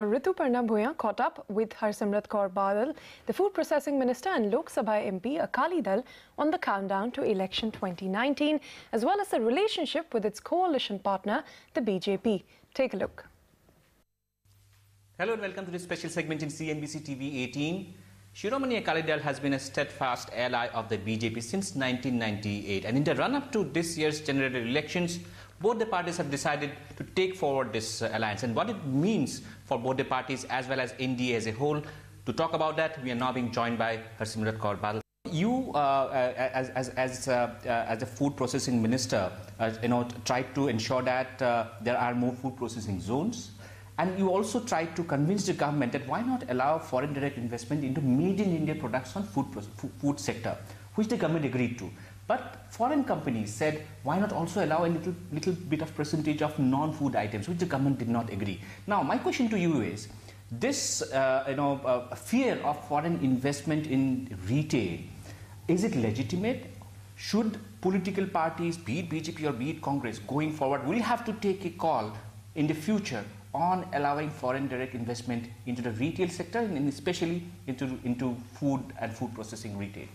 Rituparna Bhuyan caught up with Harsimrat Kaur Badal, the food processing minister, and Lok Sabha MP Akali Dal on the countdown to election 2019, as well as the relationship with its coalition partner, the BJP. Take a look. Hello and welcome to this special segment in cnbc TV 18. Shiromani Akali Dal has been a steadfast ally of the BJP since 1998, and in the run-up to this year's general elections, both the parties have decided to take forward this alliance and what it means for both the parties as well as India as a whole. To talk about that, we are now being joined by Harsimrat Kaur Badal. You, as a food processing minister, tried to ensure that there are more food processing zones. And you also tried to convince the government that why not allow foreign direct investment into made in India products on food sector, which the government agreed to. But foreign companies said, why not also allow a little bit of percentage of non-food items, which the government did not agree. Now, my question to you is, this fear of foreign investment in retail, is it legitimate? Should political parties, be it BJP or be it Congress, going forward, will have to take a call in the future on allowing foreign direct investment into the retail sector and especially into food and food processing retail?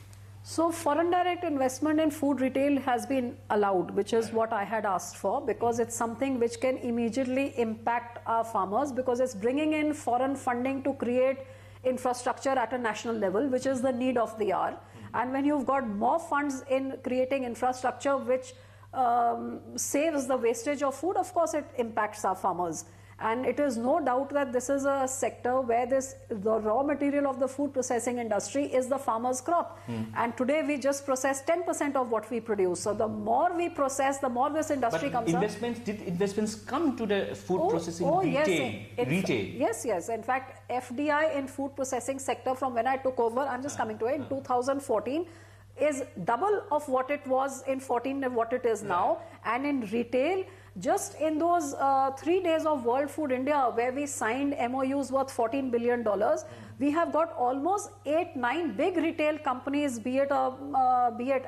So foreign direct investment in food retail has been allowed, which is what I had asked for, because it's something which can immediately impact our farmers, because it's bringing in foreign funding to create infrastructure at a national level, which is the need of the hour. And when you've got more funds in creating infrastructure which saves the wastage of food, of course it impacts our farmers. And it is no doubt that this is a sector where the raw material of the food processing industry is the farmer's crop. And today we just process 10% of what we produce. So the more we process, the more this industry comes up. Did investments come to the food processing retail? Yes. In fact, FDI in food processing sector from when I took over, I'm just coming to it, in 2014, is double of what it was in 14 and what it is now. And in retail, just in those 3 days of World Food India, where we signed MOUs worth $14 billion, we have got almost 8-9 big retail companies, be it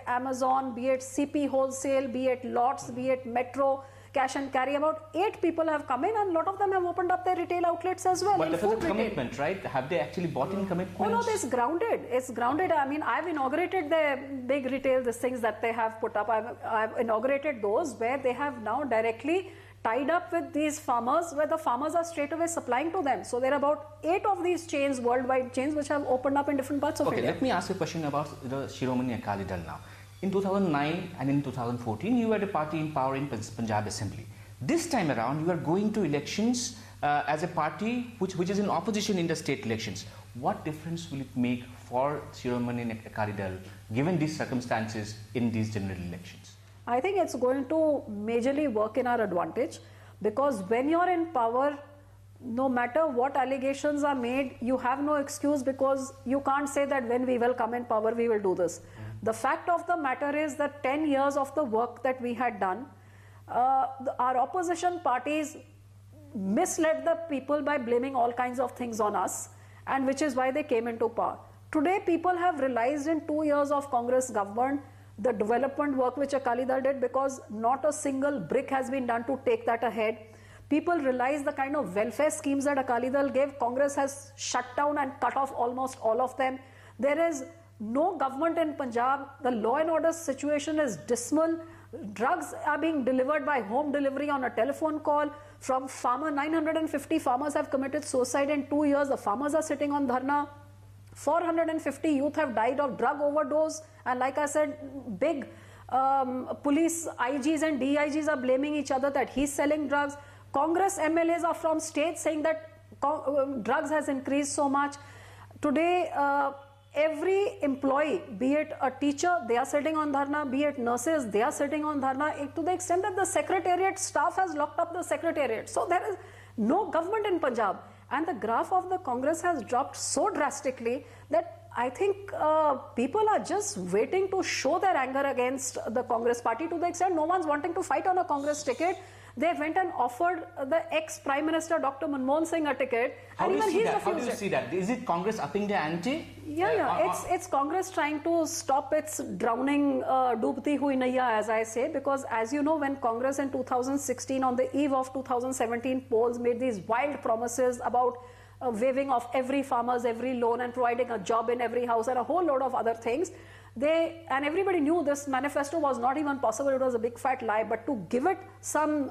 Amazon, be it CP Wholesale, be it Lots, be it Metro, Cash and Carry. About 8 people have come in, and a lot of them have opened up their retail outlets as well. But that was a commitment, right? Have they actually bought in commitments? Oh no, it's grounded. It's grounded. I mean, I've inaugurated the big retail, the things that they have put up. I've inaugurated those where they have now directly tied up with these farmers, where the farmers are straight away supplying to them. So there are about 8 of these chains, worldwide chains, which have opened up in different parts of India. Okay, let me ask you a question about the Shiromani Akali Dal now. In 2009 and in 2014, you had a party in power in Punjab Assembly. This time around, you are going to elections as a party which is in opposition in the state elections. What difference will it make for Shiromani Akali Dal, given these circumstances in these general elections? I think it's going to majorly work in our advantage, because when you're in power, no matter what allegations are made, you have no excuse, because you can't say that when we will come in power, we will do this. The fact of the matter is that 10 years of the work that we had done, our opposition parties misled the people by blaming all kinds of things on us, and which is why they came into power. Today, people have realized in 2 years of Congress government, the development work which Akali Dal did, because not a single brick has been done to take that ahead. People realize the kind of welfare schemes that Akali Dal gave. Congress has shut down and cut off almost all of them. There is no government in Punjab. The law and order situation is dismal. Drugs are being delivered by home delivery on a telephone call. From farmer, 950 farmers have committed suicide in 2 years. The farmers are sitting on dharna. 450 youth have died of drug overdose. And like I said, big police IGs and DIGs are blaming each other that he's selling drugs. Congress MLAs are from states saying that drugs has increased so much. Today, every employee, be it a teacher, they are sitting on dharna, be it nurses, they are sitting on dharna, to the extent that the secretariat staff has locked up the secretariat. So there is no government in Punjab. And the graph of the Congress has dropped so drastically that I think people are just waiting to show their anger against the Congress party, to the extent no one's wanting to fight on a Congress ticket. They went and offered the ex-Prime Minister Dr. Manmohan Singh a ticket, and even he refused it. How do you see that? Is it Congress upping the ante? It's Congress trying to stop its drowning, doobti hui naiya, as I say, because as you know, when Congress in 2016, on the eve of 2017 polls, made these wild promises about waiving off every farmer's every loan and providing a job in every house and a whole load of other things, and everybody knew this manifesto was not even possible. It was a big fat lie. But to give it some,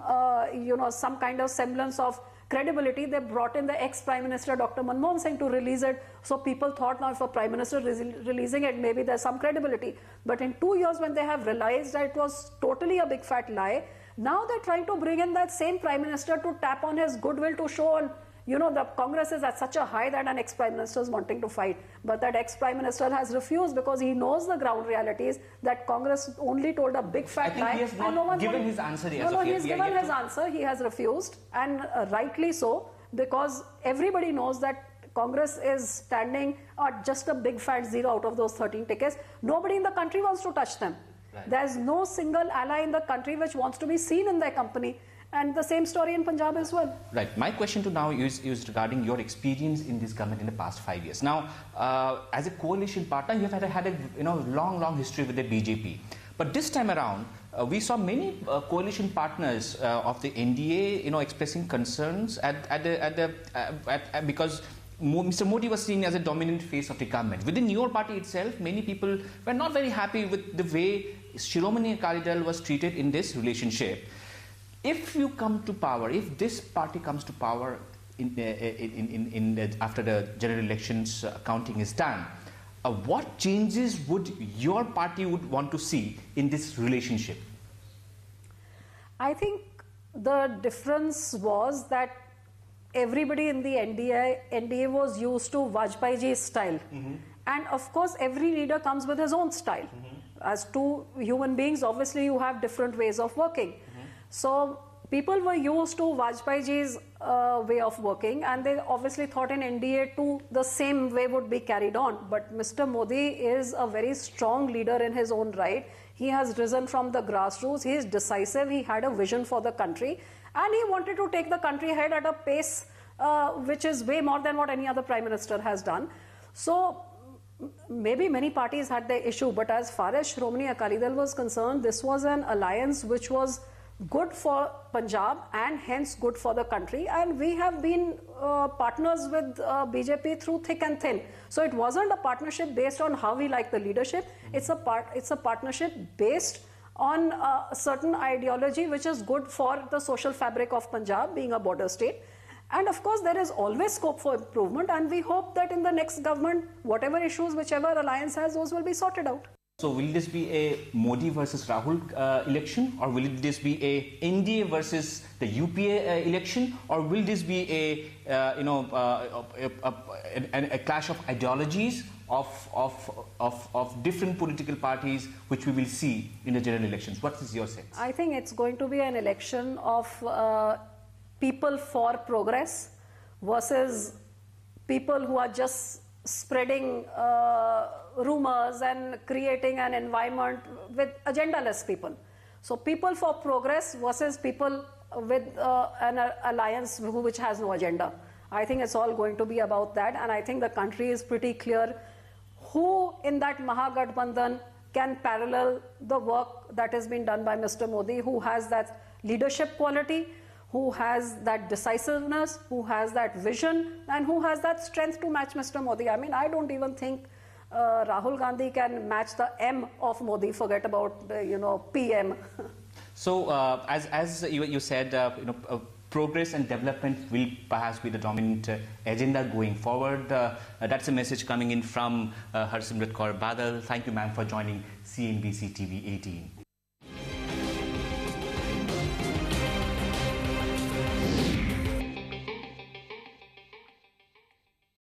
some kind of semblance of credibility, they brought in the ex-Prime Minister Dr. Manmohan Singh to release it. So people thought, now if a Prime Minister is releasing it, maybe there's some credibility. But in 2 years, when they have realized that it was totally a big fat lie, now they're trying to bring in that same Prime Minister to tap on his goodwill, to show on, the Congress is at such a high that an ex-Prime Minister is wanting to fight. But that ex-Prime Minister has refused, because he knows the ground realities that Congress only told a big fat lie. I think he has not given his answer yet. No, he's given his answer. He has refused, and rightly so, because everybody knows that Congress is standing at just a big fat zero out of those 13 tickets. Nobody in the country wants to touch them. Right. There's no single ally in the country which wants to be seen in their company. And the same story in Punjab as well. Right. My question to now is regarding your experience in this government in the past 5 years. Now, as a coalition partner, you have had a long history with the BJP. But this time around, we saw many coalition partners of the NDA, expressing concerns because Mr. Modi was seen as a dominant face of the government. Within your party itself, many people were not very happy with the way Shiromani Akali Dal was treated in this relationship. If you come to power, if this party comes to power after the general elections counting is done, what changes would your party want to see in this relationship? I think the difference was that everybody in the NDA was used to Vajpayee's style. And of course, every leader comes with his own style. As two human beings, obviously you have different ways of working. So people were used to Vajpayee's way of working, and they obviously thought in NDA too the same way would be carried on. But Mr. Modi is a very strong leader in his own right. He has risen from the grassroots. He is decisive. He had a vision for the country, and he wanted to take the country ahead at a pace which is way more than what any other Prime Minister has done. So maybe many parties had their issue, but as far as Shiromani Akali Dal was concerned, this was an alliance which was good for Punjab and hence good for the country, and we have been partners with BJP through thick and thin. So it wasn't a partnership based on how we like the leadership. It's a partnership based on a certain ideology which is good for the social fabric of Punjab, being a border state. And of course, there is always scope for improvement, and we hope that in the next government, whatever issues, whichever alliance has, those will be sorted out. So will this be a Modi versus Rahul election, or will this be a NDA versus the UPA election, or will this be a clash of ideologies of different political parties, which we will see in the general elections? What is your sense? I think it's going to be an election of people for progress versus people who are just spreading rumors and creating an environment with agendaless people. So people for progress versus people with an alliance which has no agenda. I think it's all going to be about that, and I think the country is pretty clear who in that Mahagathbandhan can parallel the work that has been done by Mr. Modi, who has that leadership quality, who has that decisiveness, who has that vision, and who has that strength to match Mr. Modi. I mean, I don't even think Rahul Gandhi can match the M of Modi, forget about, PM. So, as you said, progress and development will perhaps be the dominant agenda going forward. That's a message coming in from Harsimrat Kaur Badal. Thank you, ma'am, for joining CNBC TV 18.